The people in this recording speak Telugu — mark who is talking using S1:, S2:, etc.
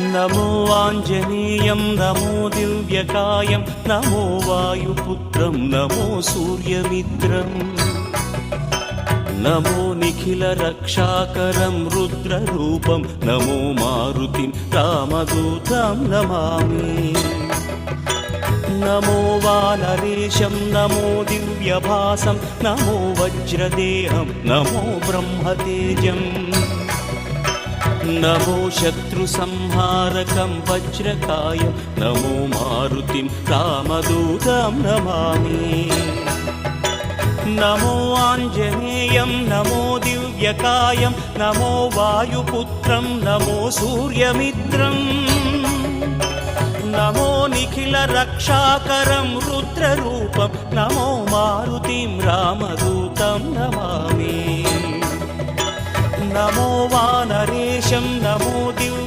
S1: నమో ఆంజనేయం నమో దివ్యకాయం నమో వాయుపుత్రం నమో సూర్యమిత్రం నమో నిఖిల రక్షాకరం రుద్రరూపం నమో మారుతిం రామదూతం నమామి నమో వానరేశం నమో దివ్యభాసం నమో వజ్రదేహం నమో బ్రహ్మతేజం నమో శత్రు సంహారకం వజ్రకాయం నమో మారుతిం రామదూతం నమామి నమో ఆంజనేయం నమో దివ్యకాయం నమో వాయుపుత్రం నమో సూర్యమిత్రం నమో నిఖిల రక్షాకరం రుద్రరూపం నమో మారుతిం రామదూతం నమామి నమో వానరేశం నమో